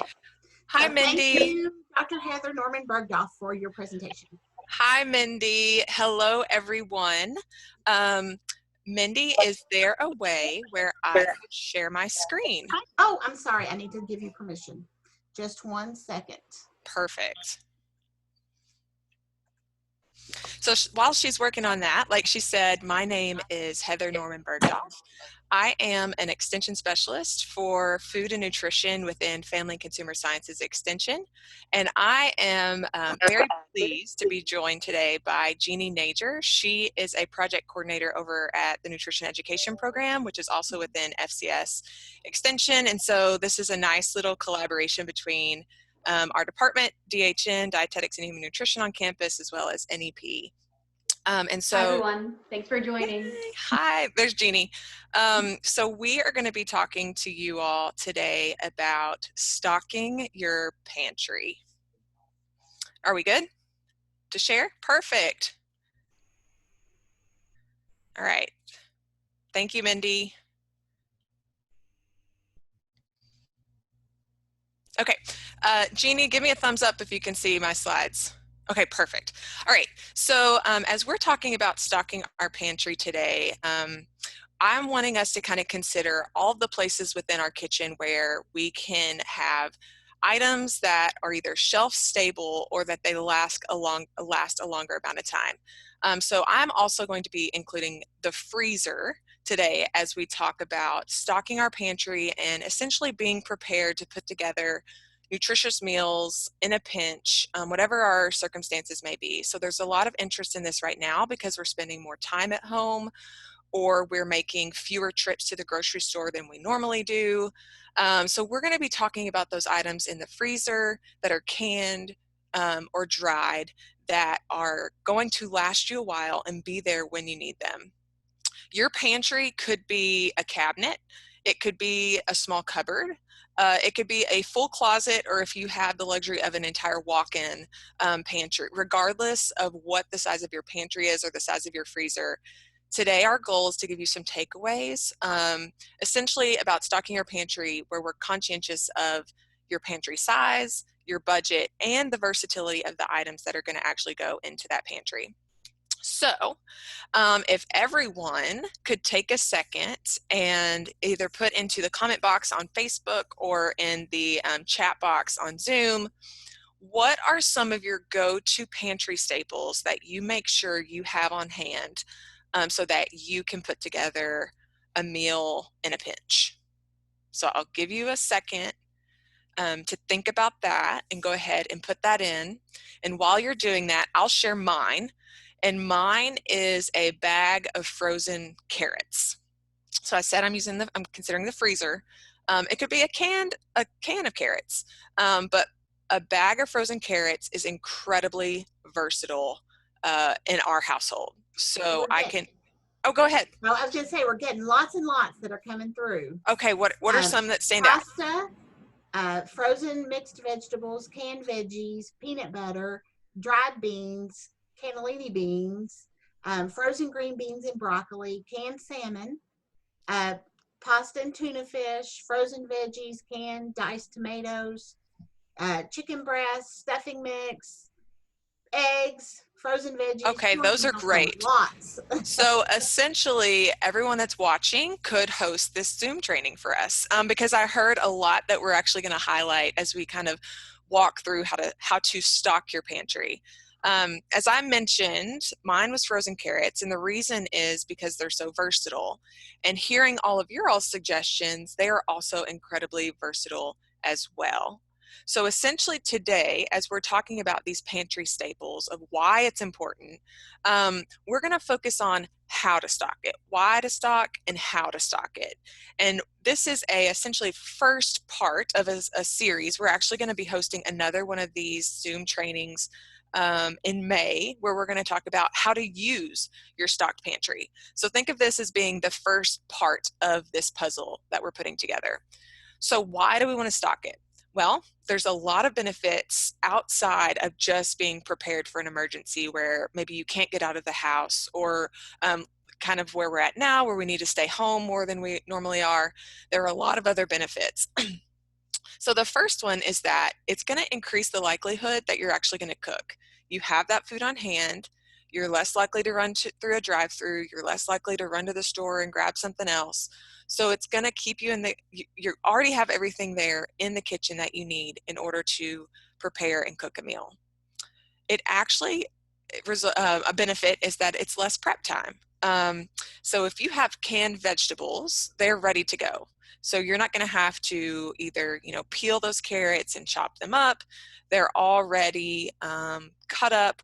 Okay. Hi, So thank Mindy. you, Dr. Heather Norman-Burgdolf, for your presentation. Hi, Mindy. Hello, everyone. Mindy, is there a way where I could share my screen? Oh, I'm sorry. I need to give you permission. Just 1 second. Perfect. So while she's working on that, like she said, my name is Heather Norman-Burgdolf. I am an extension specialist for food and nutrition within Family and Consumer Sciences Extension. And I am very pleased to be joined today by Jeannie Najor. She is a project coordinator over at the Nutrition Education Program, which is also within FCS Extension. And so this is a nice little collaboration between our department, DHN, Dietetics and Human Nutrition on campus, as well as NEP. And so, hi everyone, thanks for joining. Yay. Hi, there's Jeannie. So we are going to be talking to you all today about stocking your pantry. Are we good to share? Perfect. All right. Thank you, Mindy. Okay, Jeannie, give me a thumbs up if you can see my slides. Okay, perfect. All right, so as we're talking about stocking our pantry today, I'm wanting us to kind of consider all the places within our kitchen where we can have items that are either shelf stable or that they last a longer amount of time. So I'm also going to be including the freezer today as we talk about stocking our pantry and essentially being prepared to put together nutritious meals in a pinch, whatever our circumstances may be. So there's a lot of interest in this right now because we're spending more time at home, or we're making fewer trips to the grocery store than we normally do. So we're going to be talking about those items in the freezer that are canned or dried that are going to last you a while and be there when you need them. Your pantry could be a cabinet, it could be a small cupboard, it could be a full closet, or if you have the luxury of an entire walk-in pantry. Regardless of what the size of your pantry is or the size of your freezer, today our goal is to give you some takeaways, essentially about stocking your pantry, where we're conscientious of your pantry size, your budget, and the versatility of the items that are going to actually go into that pantry. So if everyone could take a second and either put into the comment box on Facebook or in the chat box on Zoom, what are some of your go-to pantry staples that you make sure you have on hand so that you can put together a meal in a pinch? So I'll give you a second to think about that and go ahead and put that in. And while you're doing that, I'll share mine. And mine is a bag of frozen carrots. So I said I'm considering the freezer. It could be a can of carrots, but a bag of frozen carrots is incredibly versatile in our household. So I can, oh, go ahead. Well, I was going to say, we're getting lots and lots that are coming through. Okay, what are some that stand out? Pasta, frozen mixed vegetables, canned veggies, peanut butter, dried beans, cannellini beans, frozen green beans and broccoli, canned salmon, pasta and tuna fish, frozen veggies, canned diced tomatoes, chicken breast, stuffing mix, eggs, frozen veggies. Okay, those are great. Lots. So essentially, everyone that's watching could host this Zoom training for us because I heard a lot that we're actually going to highlight as we kind of walk through how to stock your pantry. As I mentioned, mine was frozen carrots, and the reason is because they're so versatile. And hearing all of your suggestions, they are also incredibly versatile as well. So essentially today, as we're talking about these pantry staples of why it's important, we're going to focus on how to stock it, why to stock, and how to stock it. And this is essentially first part of a series. We're actually going to be hosting another one of these Zoom trainings in May, where we're going to talk about how to use your stocked pantry. So think of this as being the first part of this puzzle that we're putting together. So why do we want to stock it? Well, there's a lot of benefits outside of just being prepared for an emergency where maybe you can't get out of the house, or kind of where we're at now where we need to stay home more than we normally are. There are a lot of other benefits. So the first one is that it's going to increase the likelihood that you're actually going to cook. You have that food on hand. You're less likely to run through a drive-through. You're less likely to run to the store and grab something else. So it's going to keep you in you already have everything there in the kitchen that you need in order to prepare and cook a meal. It actually, a benefit is that it's less prep time. So if you have canned vegetables, they're ready to go. So you're not going to have to either, peel those carrots and chop them up. They're already cut up,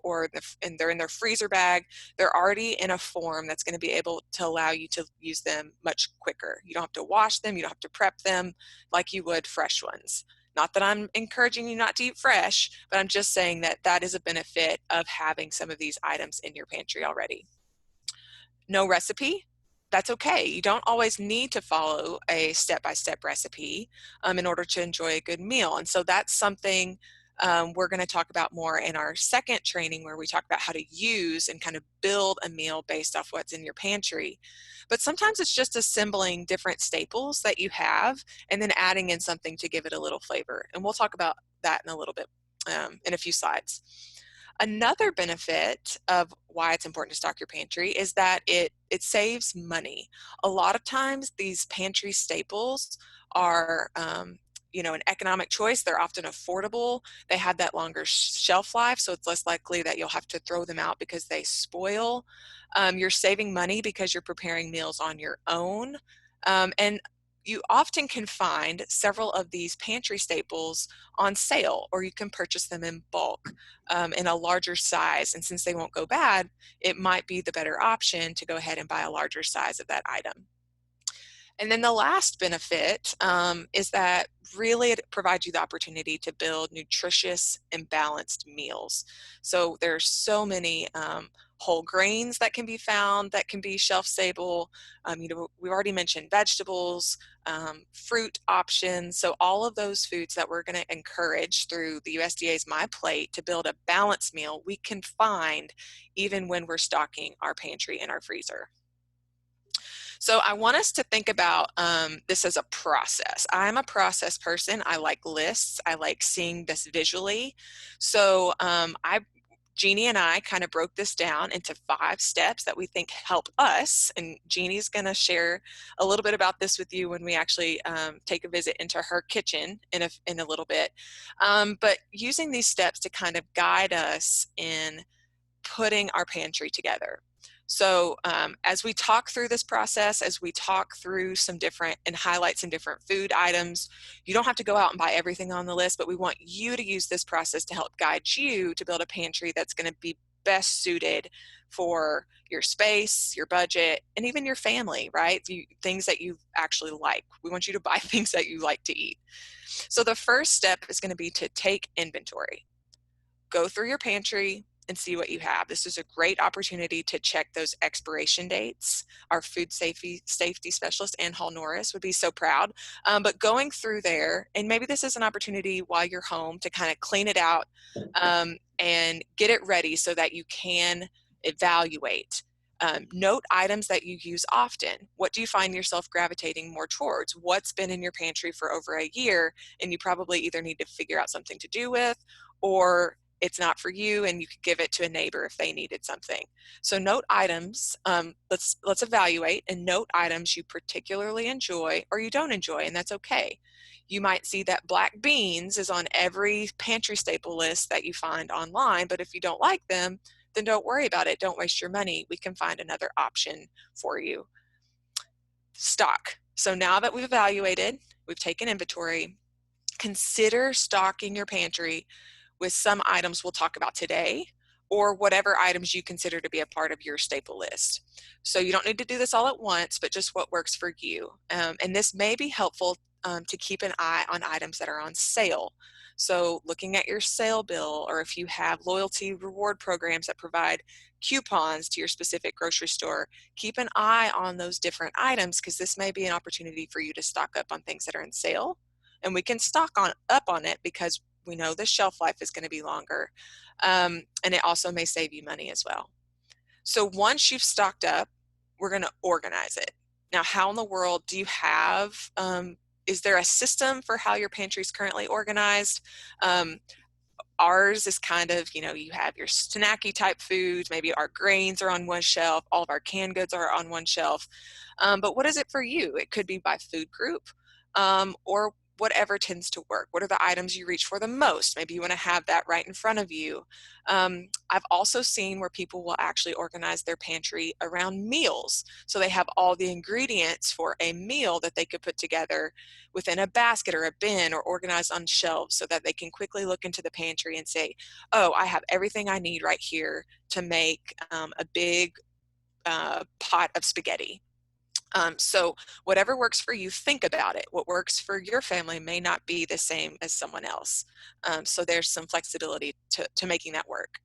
and they're in their freezer bag. They're already in a form that's going to be able to allow you to use them much quicker. You don't have to wash them. You don't have to prep them like you would fresh ones. Not that I'm encouraging you not to eat fresh, but I'm just saying that that is a benefit of having some of these items in your pantry already. No recipe, that's okay. You don't always need to follow a step-by-step recipe in order to enjoy a good meal. And so that's something we're going to talk about more in our second training, where we talk about how to use and kind of build a meal based off what's in your pantry. But sometimes it's just assembling different staples that you have and then adding in something to give it a little flavor. And we'll talk about that in a little bit in a few slides. Another benefit of why it's important to stock your pantry is that it saves money. A lot of times these pantry staples are an economic choice. They're often affordable. They have that longer shelf life, so it's less likely that you'll have to throw them out because they spoil. You're saving money because you're preparing meals on your own. And you often can find several of these pantry staples on sale, or you can purchase them in bulk in a larger size. And since they won't go bad, it might be the better option to go ahead and buy a larger size of that item. And then the last benefit is that really it provides you the opportunity to build nutritious and balanced meals. So there's so many whole grains that can be found that can be shelf stable. We've already mentioned vegetables, fruit options. So all of those foods that we're going to encourage through the USDA's My Plate to build a balanced meal, we can find even when we're stocking our pantry and our freezer. So I want us to think about this as a process. I'm a process person. I like lists. I like seeing this visually. So Jeannie and I kind of broke this down into 5 steps that we think help us. And Jeannie's going to share a little bit about this with you when we actually take a visit into her kitchen in a little bit. But using these steps to kind of guide us in putting our pantry together. So as we talk through this process, as we talk through some different and highlight some different food items, you don't have to go out and buy everything on the list, but we want you to use this process to help guide you to build a pantry that's going to be best suited for your space, your budget, and even your family, right? Things that you actually like. We want you to buy things that you like to eat. So the first step is going to be to take inventory. Go through your pantry and see what you have. This is a great opportunity to check those expiration dates. Our food safety specialist, Ann Hall Norris, would be so proud. But going through there, and maybe this is an opportunity while you're home to kind of clean it out and get it ready so that you can evaluate. Note items that you use often. What do you find yourself gravitating more towards? What's been in your pantry for over a year and you probably either need to figure out something to do with, or it's not for you and you could give it to a neighbor if they needed something. So note items, let's evaluate and note items you particularly enjoy or you don't enjoy, and that's okay. You might see that black beans is on every pantry staple list that you find online, but if you don't like them, then don't worry about it. Don't waste your money. We can find another option for you. Stock. So now that we've evaluated, we've taken inventory, consider stocking your pantry with some items we'll talk about today, or whatever items you consider to be a part of your staple list. So you don't need to do this all at once, but just what works for you. And this may be helpful to keep an eye on items that are on sale. So looking at your sale bill, or if you have loyalty reward programs that provide coupons to your specific grocery store, keep an eye on those different items, because this may be an opportunity for you to stock up on things that are in sale. And we can stock up on it because we know the shelf life is going to be longer, and it also may save you money as well. So once you've stocked up, we're going to organize it. Now, how in the world do you have is there a system for how your pantry is currently organized? Ours is kind of, you have your snacky type foods, maybe our grains are on one shelf, all of our canned goods are on one shelf. But what is it for you? It could be by food group, or whatever tends to work. What are the items you reach for the most? Maybe you want to have that right in front of you. I've also seen where people will actually organize their pantry around meals. So they have all the ingredients for a meal that they could put together within a basket or a bin or organized on shelves so that they can quickly look into the pantry and say, oh, I have everything I need right here to make a big pot of spaghetti. So whatever works for you, think about it. What works for your family may not be the same as someone else. So there's some flexibility to making that work.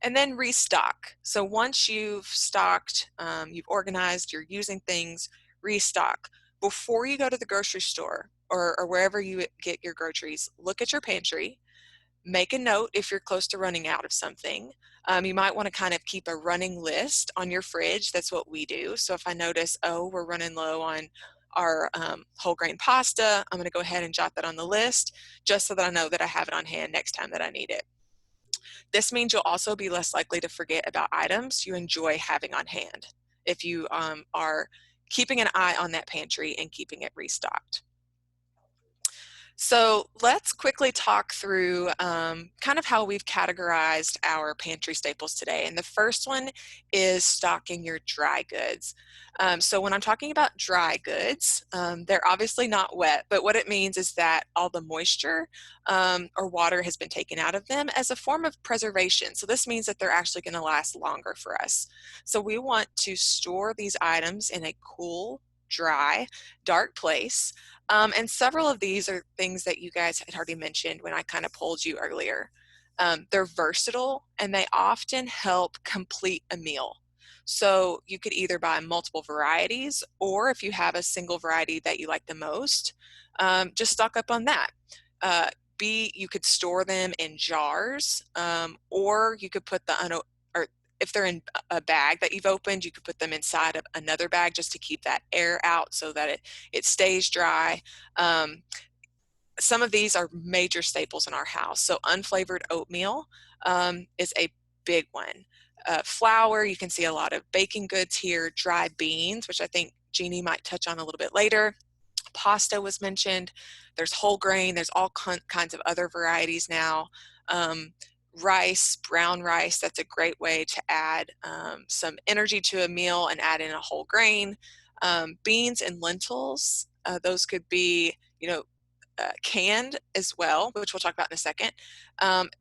And then restock. So once you've stocked, you've organized, you're using things, restock. Before you go to the grocery store or wherever you get your groceries, look at your pantry. Make a note if you're close to running out of something. You might want to kind of keep a running list on your fridge. That's what we do. So if I notice, oh, we're running low on our whole grain pasta, I'm going to go ahead and jot that on the list just so that I know that I have it on hand next time that I need it. This means you'll also be less likely to forget about items you enjoy having on hand if you are keeping an eye on that pantry and keeping it restocked. So let's quickly talk through kind of how we've categorized our pantry staples today. And the first one is stocking your dry goods. So when I'm talking about dry goods, they're obviously not wet, but what it means is that all the moisture or water has been taken out of them as a form of preservation. So this means that they're actually going to last longer for us. So we want to store these items in a cool, dry, dark place. And several of these are things that you guys had already mentioned when I kind of polled you earlier. They're versatile and they often help complete a meal. So you could either buy multiple varieties, or if you have a single variety that you like the most, just stock up on that. You could store them in jars, or you could put or if they're in a bag that you've opened, you could put them inside of another bag just to keep that air out so that it stays dry. Some of these are major staples in our house. So unflavored oatmeal is a big one. Flour, you can see a lot of baking goods here. Dry beans, which I think Jeannie might touch on a little bit later. Pasta was mentioned. There's whole grain. There's all kinds of other varieties now. Rice, brown rice, that's a great way to add some energy to a meal and add in a whole grain. Beans and lentils, those could be, canned as well, which we'll talk about in a second.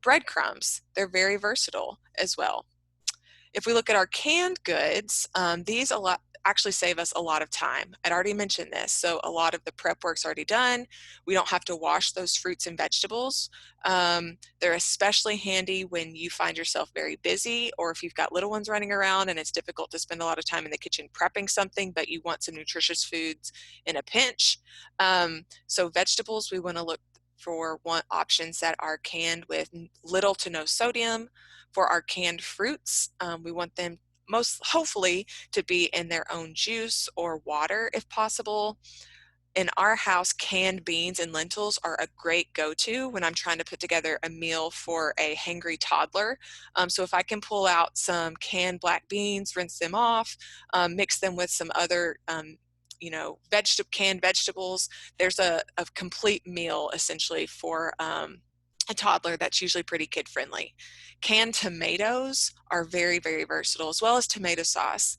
Breadcrumbs, they're very versatile as well. If we look at our canned goods, these actually save us a lot of time. I'd already mentioned this, so a lot of the prep work's already done. We don't have to wash those fruits and vegetables. They're especially handy when you find yourself very busy, or if you've got little ones running around and it's difficult to spend a lot of time in the kitchen prepping something, but you want some nutritious foods in a pinch. So vegetables, we want to look for options that are canned with little to no sodium. For our canned fruits, we want them hopefully to be in their own juice or water if possible. In our house, canned beans and lentils are a great go-to when I'm trying to put together a meal for a hangry toddler. So if I can pull out some canned black beans, rinse them off, mix them with some other canned vegetables, there's a complete meal essentially for a toddler that's usually pretty kid-friendly. Canned tomatoes are very, very versatile, as well as tomato sauce.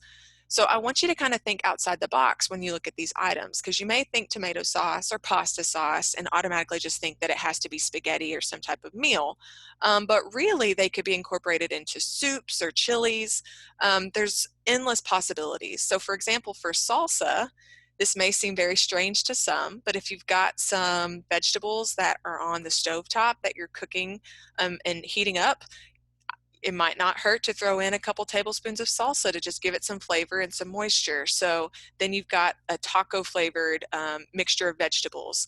So I want you to kind of think outside the box when you look at these items, because you may think tomato sauce or pasta sauce and automatically just think that it has to be spaghetti or some type of meal. But really, they could be incorporated into soups or chilies. There's endless possibilities. So for example, for salsa, this may seem very strange to some, but if you've got some vegetables that are on the stovetop that you're cooking and heating up, it might not hurt to throw in a couple tablespoons of salsa to just give it some flavor and some moisture. So then you've got a taco flavored mixture of vegetables.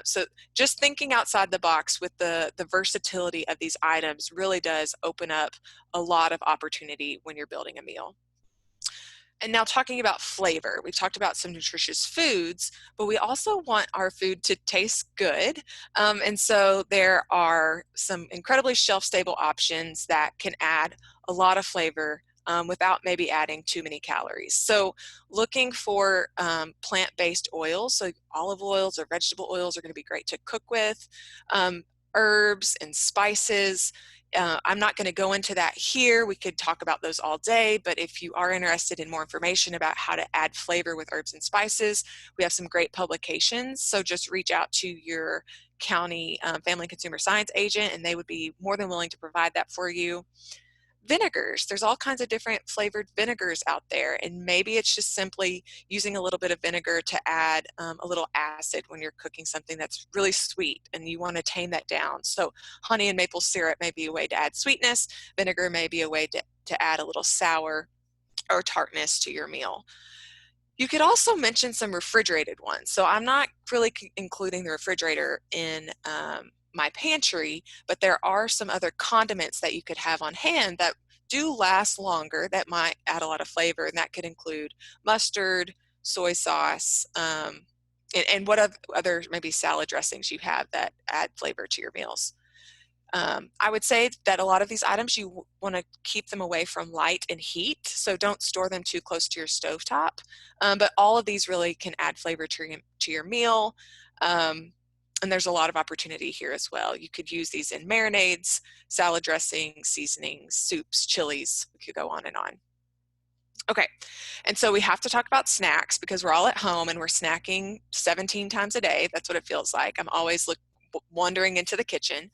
So just thinking outside the box with the versatility of these items really does open up a lot of opportunity when you're building a meal. And now talking about flavor, we've talked about some nutritious foods, but we also want our food to taste good. And so there are some incredibly shelf-stable options that can add a lot of flavor without maybe adding too many calories. So looking for plant-based oils, so olive oils or vegetable oils are going to be great to cook with, herbs and spices. I'm not going to go into that here. We could talk about those all day, but if you are interested in more information about how to add flavor with herbs and spices, we have some great publications. So just reach out to your county family consumer science agent, and they would be more than willing to provide that for you. Vinegars, there's all kinds of different flavored vinegars out there, and maybe it's just simply using a little bit of vinegar to add a little acid when you're cooking something that's really sweet and you want to tame that down. So honey and maple syrup may be a way to add sweetness. Vinegar may be a way to add a little sour or tartness to your meal. You could also mention some refrigerated ones. So I'm not really including the refrigerator in my pantry, but there are some other condiments that you could have on hand that do last longer, that might add a lot of flavor, and that could include mustard, soy sauce, and what other maybe salad dressings you have that add flavor to your meals. I would say that a lot of these items, you want to keep them away from light and heat, so don't store them too close to your stovetop. But all of these really can add flavor to your meal, and there's a lot of opportunity here as well. You could use these in marinades, salad dressings, seasonings, soups, chilies. We could go on and on. Okay, and so we have to talk about snacks because we're all at home and we're snacking 17 times a day. That's what it feels like. I'm always wandering into the kitchen.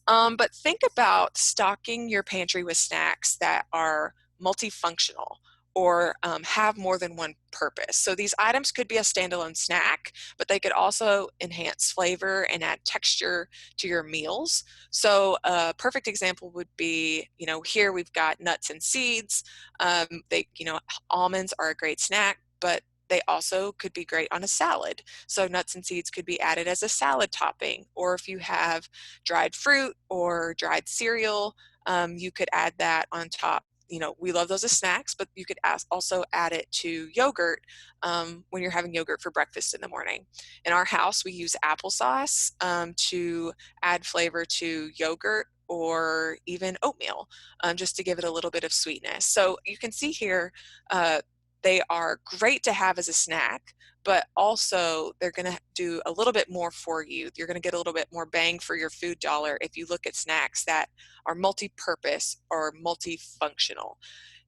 But think about stocking your pantry with snacks that are multifunctional or have more than one purpose. So these items could be a standalone snack, but they could also enhance flavor and add texture to your meals. So a perfect example would be, here we've got nuts and seeds. Almonds are a great snack, but they also could be great on a salad. So nuts and seeds could be added as a salad topping, or if you have dried fruit or dried cereal, you could add that on top. We love those as snacks, but you could also add it to yogurt when you're having yogurt for breakfast in the morning. In our house, we use applesauce to add flavor to yogurt or even oatmeal, just to give it a little bit of sweetness. So you can see here, they are great to have as a snack, but also they're going to do a little bit more for you. You're going to get a little bit more bang for your food dollar if you look at snacks that are multi-purpose or multifunctional.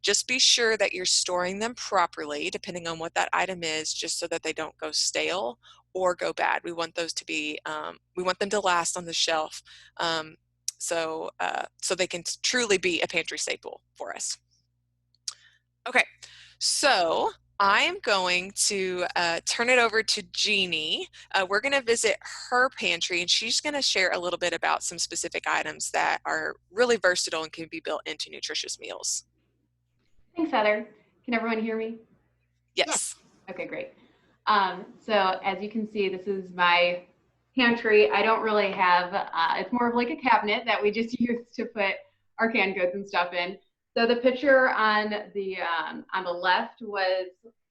Just be sure that you're storing them properly, depending on what that item is, just so that they don't go stale or go bad. We want those to be, we want them to last on the shelf, so they can truly be a pantry staple for us. Okay, so I am going to turn it over to Jeannie. We're going to visit her pantry, and she's going to share a little bit about some specific items that are really versatile and can be built into nutritious meals. Thanks, Heather. Can everyone hear me? Yes. Okay, great. So as you can see, this is my pantry. I don't really have, it's more of like a cabinet that we just use to put our canned goods and stuff in. So the picture on the left was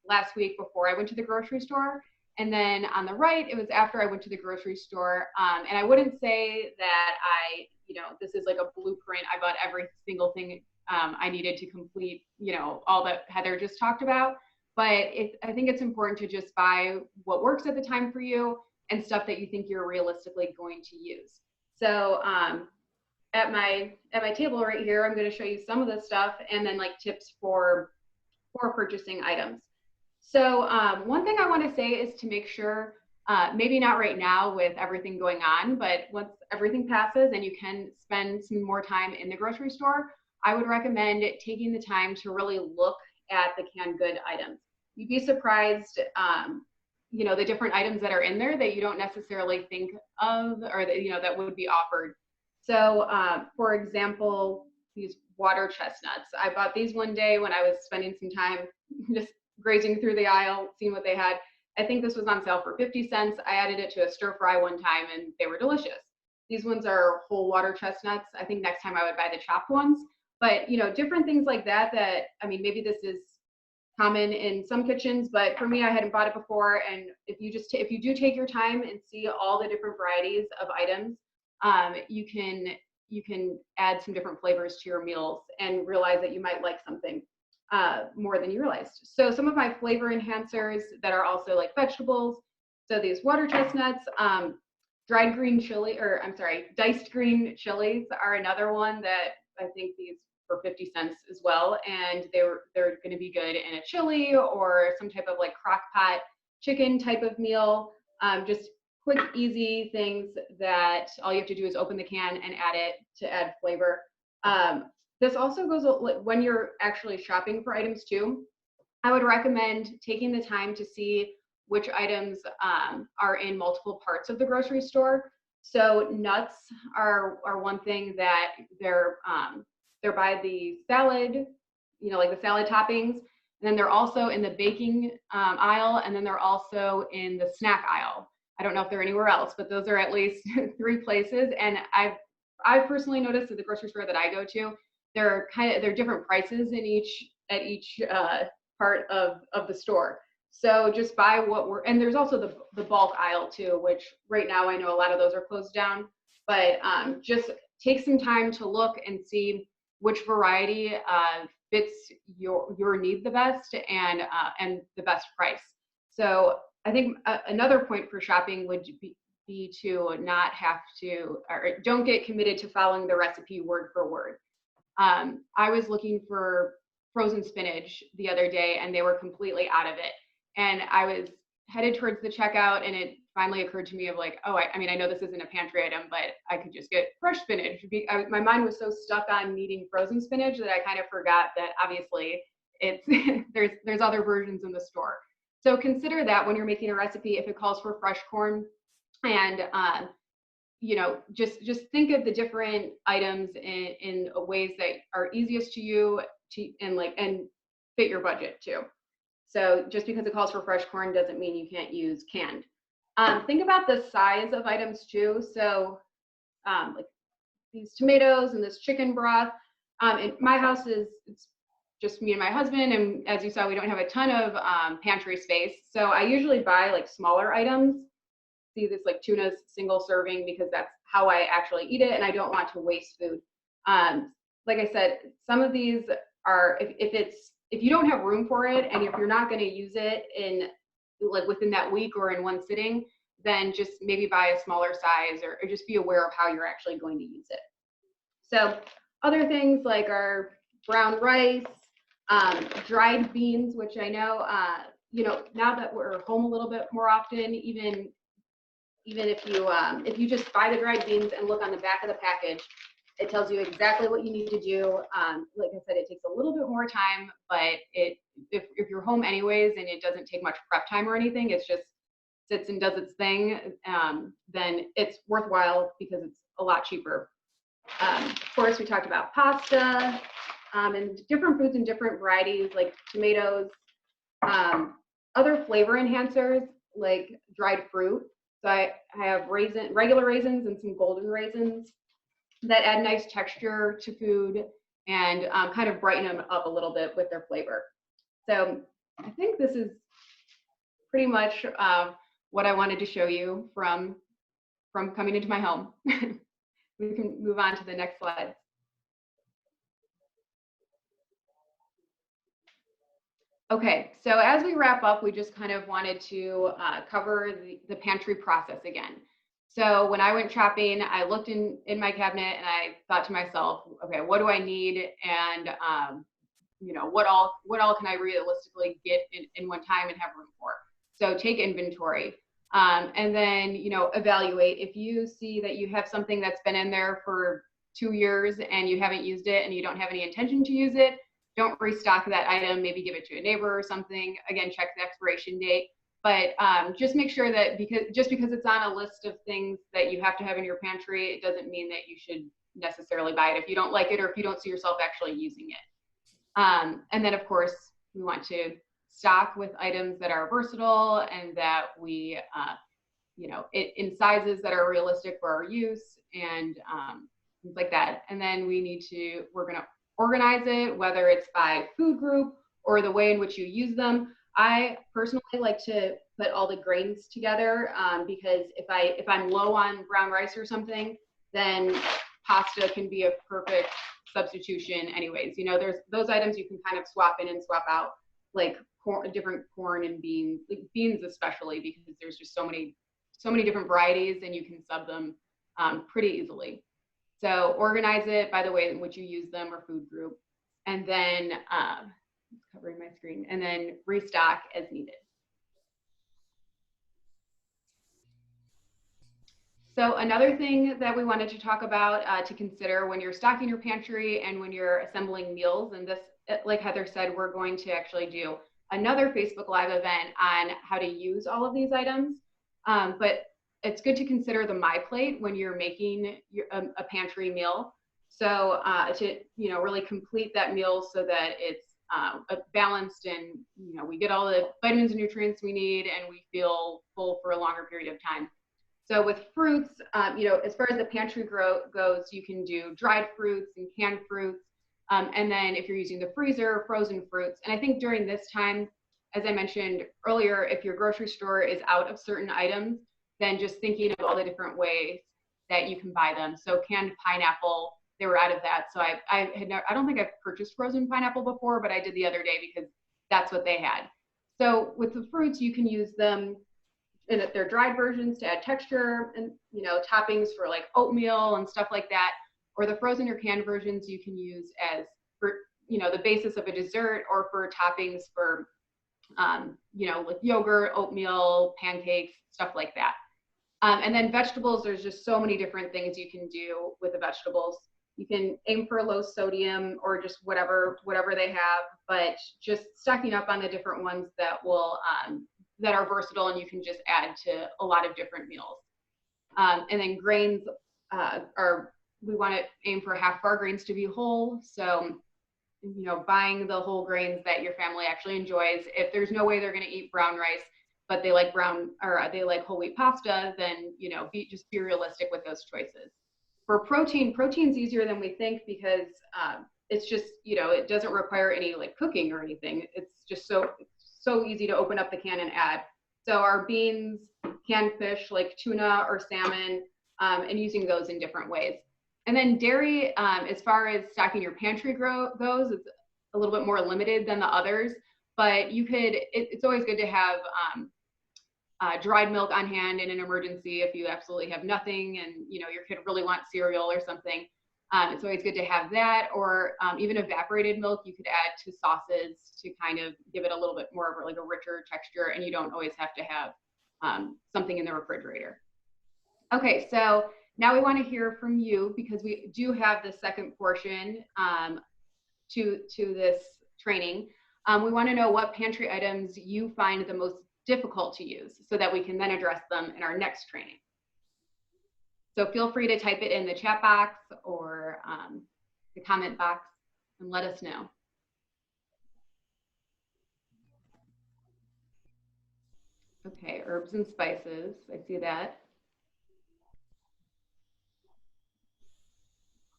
last week before I went to the grocery store. And then on the right, it was after I went to the grocery store. And I wouldn't say that this is like a blueprint. I bought every single thing I needed to complete, all that Heather just talked about. But I think it's important to just buy what works at the time for you and stuff that you think you're realistically going to use. So at my table right here, I'm going to show you some of the stuff and then like tips for purchasing items. So one thing I want to say is to make sure, maybe not right now with everything going on, but once everything passes and you can spend some more time in the grocery store, I would recommend taking the time to really look at the canned good items. You'd be surprised, the different items that are in there that you don't necessarily think of or that would be offered. So for example, these water chestnuts. I bought these one day when I was spending some time just grazing through the aisle, seeing what they had. I think this was on sale for 50 cents. I added it to a stir fry one time and they were delicious. These ones are whole water chestnuts. I think next time I would buy the chopped ones. But different things like that, maybe this is common in some kitchens, but for me, I hadn't bought it before. And if you do take your time and see all the different varieties of items, you can add some different flavors to your meals and realize that you might like something more than you realized. So some of my flavor enhancers that are also like vegetables. So these water chestnuts, dried green chili, or I'm sorry, diced green chilies are another one that I think these for 50 cents as well. And they're going to be good in a chili or some type of like crock pot chicken type of meal. Just quick, easy things that all you have to do is open the can and add it to add flavor. This also goes when you're actually shopping for items too. I would recommend taking the time to see which items are in multiple parts of the grocery store. So nuts are one thing that they're by the salad, like the salad toppings. And then they're also in the baking aisle, and then they're also in the snack aisle. I don't know if they're anywhere else, but those are at least 3 places. And I've personally noticed at the grocery store that I go to, they're different prices at each part of the store. So just buy and there's also the bulk aisle too, which right now I know a lot of those are closed down, but just take some time to look and see which variety fits your need the best and the best price. So I think another point for shopping would be to not have to, or don't get committed to following the recipe word for word. I was looking for frozen spinach the other day and they were completely out of it. And I was headed towards the checkout and it finally occurred to me of like, oh, I mean, I know this isn't a pantry item, but I could just get fresh spinach. My mind was so stuck on needing frozen spinach that I kind of forgot that obviously it's there's other versions in the store. So consider that when you're making a recipe, if it calls for fresh corn, and just think of the different items in ways that are easiest to you and fit your budget too. So just because it calls for fresh corn doesn't mean you can't use canned. Think about the size of items too. So like these tomatoes and this chicken broth. In my house it's just me and my husband, and as you saw, we don't have a ton of pantry space. So I usually buy like smaller items. See this like tuna's single serving because that's how I actually eat it, and I don't want to waste food. Like I said, some of these are if you don't have room for it, and if you're not going to use it in like within that week or in one sitting, then just maybe buy a smaller size or just be aware of how you're actually going to use it. So other things like our brown rice, dried beans, which I know, now that we're home a little bit more often, even if you just buy the dried beans and look on the back of the package, it tells you exactly what you need to do. Like I said, it takes a little bit more time, but if you're home anyways and it doesn't take much prep time or anything, it's just sits and does its thing, then it's worthwhile because it's a lot cheaper. Of course, we talked about pasta and different foods and different varieties like tomatoes, other flavor enhancers like dried fruit. So I have regular raisins and some golden raisins that add nice texture to food and kind of brighten them up a little bit with their flavor. So I think this is pretty much what I wanted to show you from coming into my home. We can move on to the next slide. Okay, so as we wrap up, we just kind of wanted to cover the pantry process again. So when I went shopping, I looked in my cabinet and I thought to myself, okay, what do I need? And what all can I realistically get in one time and have room for? So take inventory. And then, evaluate. If you see that you have something that's been in there for 2 years and you haven't used it and you don't have any intention to use it, don't restock that item, maybe give it to a neighbor or something. Again, check the expiration date. But just make sure that because it's on a list of things that you have to have in your pantry, it doesn't mean that you should necessarily buy it if you don't like it or if you don't see yourself actually using it. And then, of course, we want to stock with items that are versatile and that we, in sizes that are realistic for our use and things like that. And then we're going to organize it, whether it's by food group or the way in which you use them. I personally like to put all the grains together because if I'm low on brown rice or something, then pasta can be a perfect substitution anyways. You know, there's those items you can kind of swap in and swap out, like different corn and beans, like beans especially, because there's just so many different varieties and you can sub them pretty easily. So organize it by the way in which you use them or food group, and then covering my screen, and then restock as needed. So another thing that we wanted to talk about to consider when you're stocking your pantry and when you're assembling meals, and this, like Heather said, we're going to actually do another Facebook Live event on how to use all of these items. But it's good to consider the My Plate when you're making a pantry meal. So to really complete that meal so that it's balanced and we get all the vitamins and nutrients we need and we feel full for a longer period of time. So with fruits, as far as the pantry goes, you can do dried fruits and canned fruits. And then if you're using the freezer, frozen fruits. And I think during this time, as I mentioned earlier, if your grocery store is out of certain items, then just thinking of all the different ways that you can buy them. So canned pineapple, they were out of that. So I don't think I've purchased frozen pineapple before, but I did the other day because that's what they had. So with the fruits, you can use them in their dried versions to add texture and toppings for like oatmeal and stuff like that. Or the frozen or canned versions you can use as for the basis of a dessert or for toppings for like yogurt, oatmeal, pancakes, stuff like that. And then vegetables, there's just so many different things you can do with the vegetables. You can aim for low sodium or just whatever they have, but just stocking up on the different ones that will that are versatile and you can just add to a lot of different meals. And then grains we want to aim for half of our grains to be whole. So buying the whole grains that your family actually enjoys. If there's no way they're going to eat brown rice, but they like they like whole wheat pasta, then just be realistic with those choices. For protein's easier than we think because it's just it doesn't require any like cooking or anything. It's just so easy to open up the can and add. So our beans, canned fish like tuna or salmon, and using those in different ways. And then dairy, as far as stocking your pantry goes, it's a little bit more limited than the others, but it's always good to have dried milk on hand in an emergency if you absolutely have nothing and your kid really wants cereal or something. It's always good to have that, or even evaporated milk you could add to sauces to kind of give it a little bit more of like a richer texture, and you don't always have to have something in the refrigerator. Okay, so now we want to hear from you because we do have the second portion to this training. We want to know what pantry items you find the most difficult to use so that we can then address them in our next training. So feel free to type it in the chat box or the comment box and let us know. Okay, herbs and spices, I see that.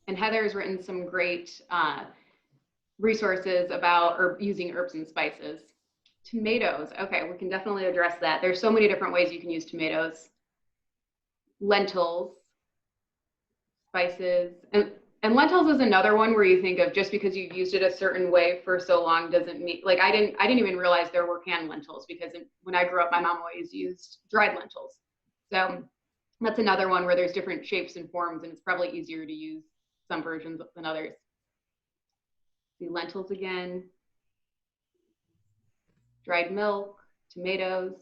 And Heather's written some great resources about using herbs and spices. Tomatoes, okay, we can definitely address that. There's so many different ways you can use tomatoes. Lentils, spices, and lentils is another one where you think of just because you've used it a certain way for so long doesn't mean, like I didn't even realize there were canned lentils because when I grew up, my mom always used dried lentils. So that's another one where there's different shapes and forms and it's probably easier to use some versions than others. See lentils again, dried milk, tomatoes,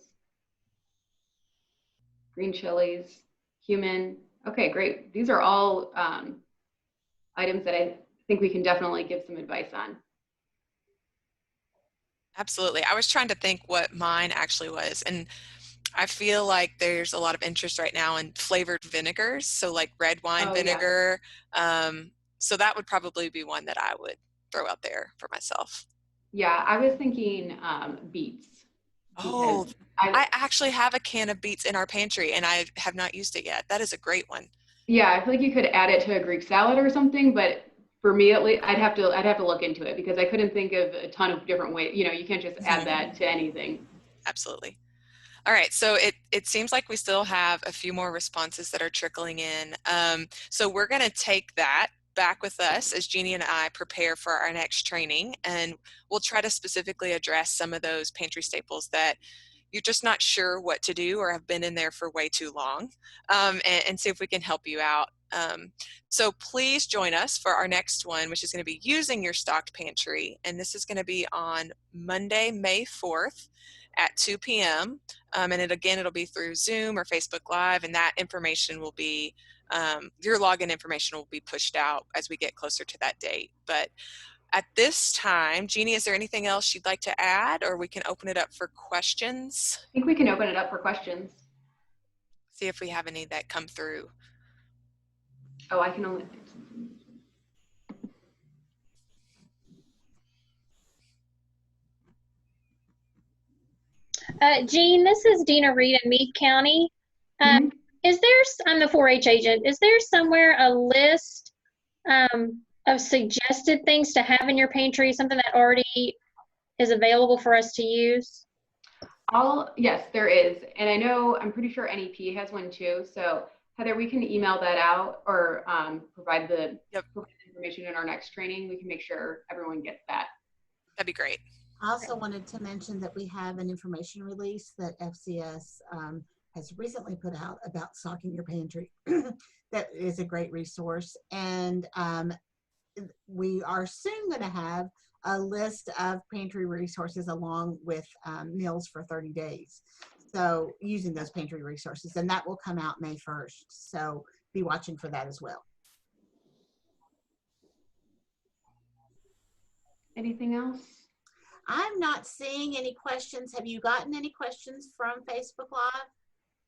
green chilies, cumin. Okay, great. These are all items that I think we can definitely give some advice on. Absolutely. I was trying to think what mine actually was. And I feel like there's a lot of interest right now in flavored vinegars. So like red wine vinegar. Yeah. So that would probably be one that I would throw out there for myself. Yeah, I was thinking beets. Oh, I actually have a can of beets in our pantry and I have not used it yet. That is a great one. Yeah, I feel like you could add it to a Greek salad or something, but for me at least, I'd have to look into it because I couldn't think of a ton of different ways. You know, you can't just add that to anything. Absolutely. All right, so it seems like we still have a few more responses that are trickling in. So we're going to take that back with us as Jeannie and I prepare for our next training, and we'll try to specifically address some of those pantry staples that you're just not sure what to do or have been in there for way too long, and see if we can help you out. So please join us for our next one, which is going to be using your stocked pantry, and this is going to be on Monday, May 4th at 2 p.m. And it'll be through Zoom or Facebook Live, and that information will be, your login information will be pushed out as we get closer to that date. But at this time, Jeannie, is there anything else you'd like to add, or we can open it up for questions? I think we can open it up for questions. See if we have any that come through. Oh, I can only. Jean, this is Dina Reed in Meade County. Is there, I'm the 4-H agent, is there somewhere a list of suggested things to have in your pantry, something that already is available for us to use? Yes, there is. And I know, I'm pretty sure NEP has one too. So Heather, we can email that out or provide the information in our next training. We can make sure everyone gets that. That'd be great. I also wanted to mention that we have an information release that FCS has recently put out about stocking your pantry. That is a great resource. And we are soon going to have a list of pantry resources along with meals for 30 days. So using those pantry resources, and that will come out May 1st. So be watching for that as well. Anything else? I'm not seeing any questions. Have you gotten any questions from Facebook Live?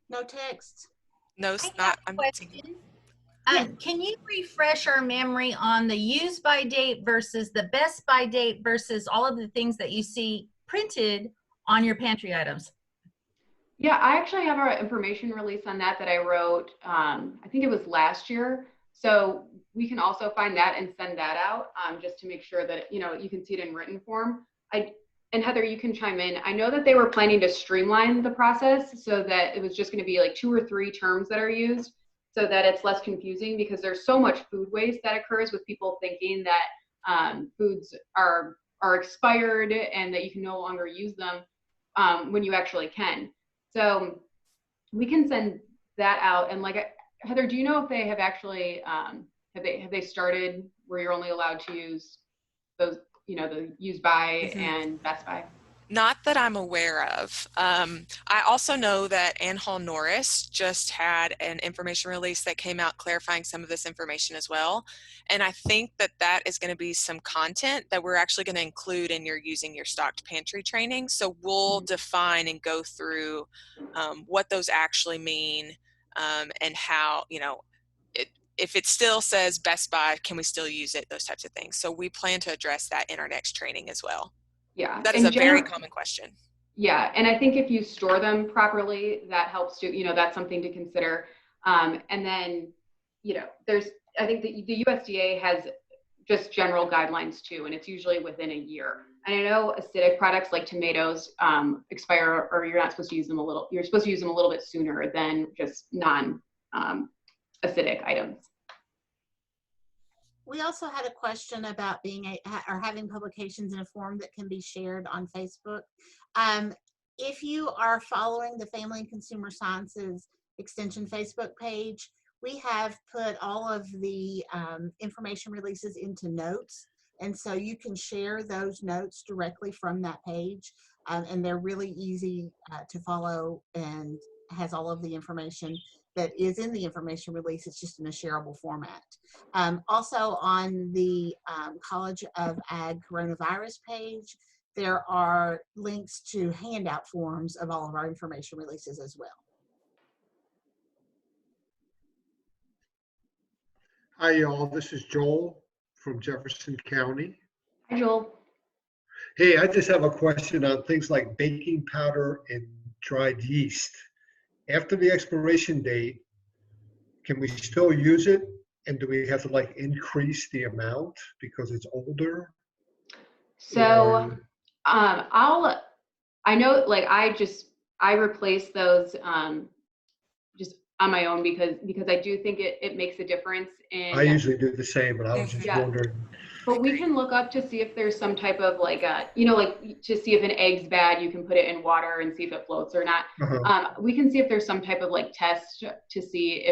No text? No, I'm not seeing. Can you refresh our memory on the use by date versus the best by date versus all of the things that you see printed on your pantry items? Yeah, I actually have our information release on that I wrote, I think it was last year. So we can also find that and send that out just to make sure that, you can see it in written form. And Heather, you can chime in. I know that they were planning to streamline the process so that it was just going to be like 2 or 3 terms that are used so that it's less confusing, because there's so much food waste that occurs with people thinking that foods are expired and that you can no longer use them when you actually can. So we can send that out. And like, Heather, do you know if they have actually, have they started where you're only allowed to use those, the use by and best by? Not that I'm aware of. I also know that Ann Hall Norris just had an information release that came out clarifying some of this information as well. And I think that is going to be some content that we're actually going to include in your using your stocked pantry training. So we'll define and go through what those actually mean and how, if it still says Best Buy, can we still use it? Those types of things. So we plan to address that in our next training as well. Yeah. That is a very common question. Yeah. And I think if you store them properly, that helps too, that's something to consider. And then, I think the USDA has just general guidelines too, and it's usually within a year. And I know acidic products like tomatoes expire, or you're supposed to use them a little bit sooner than just acidic items. We also had a question about having publications in a form that can be shared on Facebook. If you are following the Family and Consumer Sciences Extension Facebook page, we have put all of the information releases into notes. And so you can share those notes directly from that page. And they're really easy to follow and has all of the information that is in the information release. It's just in a shareable format. Also on the College of Ag coronavirus page, there are links to handout forms of all of our information releases as well. Hi, y'all. This is Joel from Jefferson County. Hi, Joel. Hey, I just have a question on things like baking powder and dried yeast. After the expiration date, can we still use it And do we have to like increase the amount because it's older? So Or- I know, like, I replace those just on my own because I do think it makes a difference in. I usually do the same, but I was just Yeah. wondering. But we can look up to see if there's some type of like like to see if an egg's bad, you can put it in water and see if it floats or not. Uh-huh. We can see if there's some type of like test to see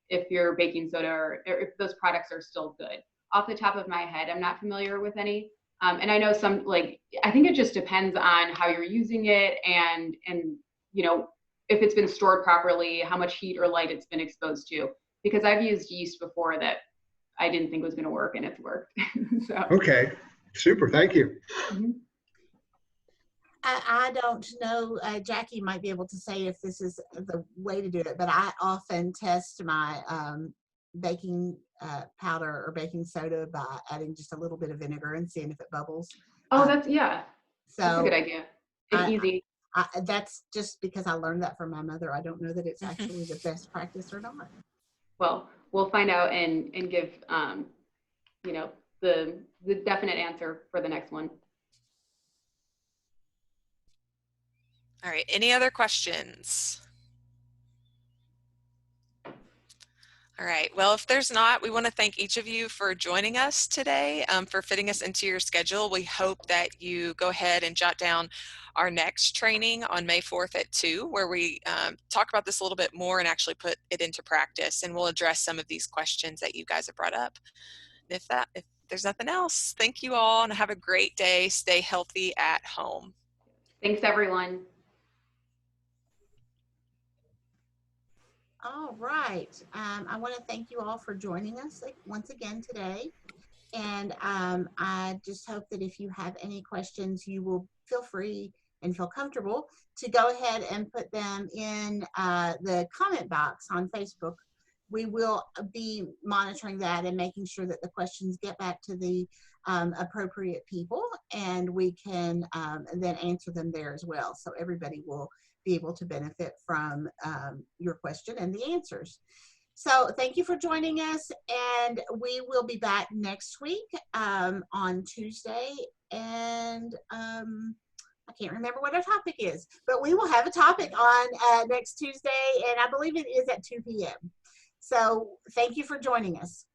if your baking soda or if those products are still good. Off the top of my head, I'm not familiar with any. And I know some, like, I think it just depends on how you're using it and if it's been stored properly, how much heat or light it's been exposed to. Because I've used yeast before that I didn't think was going to work, and it's worked. So. Okay, super, thank you. Mm-hmm. I don't know, Jackie might be able to say if this is the way to do it, but I often test my baking powder or baking soda by adding just a little bit of vinegar and seeing if it bubbles. Oh, that's a So good idea. And easy. That's just because I learned that from my mother. I don't know that it's actually the best practice or not. Well, we'll find out and give the definite answer for the next one. All right, any other questions? All right, well, if there's not, we want to thank each of you for joining us today, for fitting us into your schedule. We hope that you go ahead and jot down our next training on May 4th at 2, where we talk about this a little bit more and actually put it into practice, and we'll address some of these questions that you guys have brought up. And if there's nothing else, thank you all and have a great day. Stay healthy at home. Thanks, everyone. All right. I want to thank you all for joining us once again today. And I just hope that if you have any questions, you will feel free and feel comfortable to go ahead and put them in the comment box on Facebook. We will be monitoring that and making sure that the questions get back to the appropriate people, and we can then answer them there as well. So everybody will be able to benefit from your question and the answers. So thank you for joining us, and we will be back next week on Tuesday, and I can't remember what our topic is, but we will have a topic on next Tuesday, and I believe it is at 2 p.m. So thank you for joining us.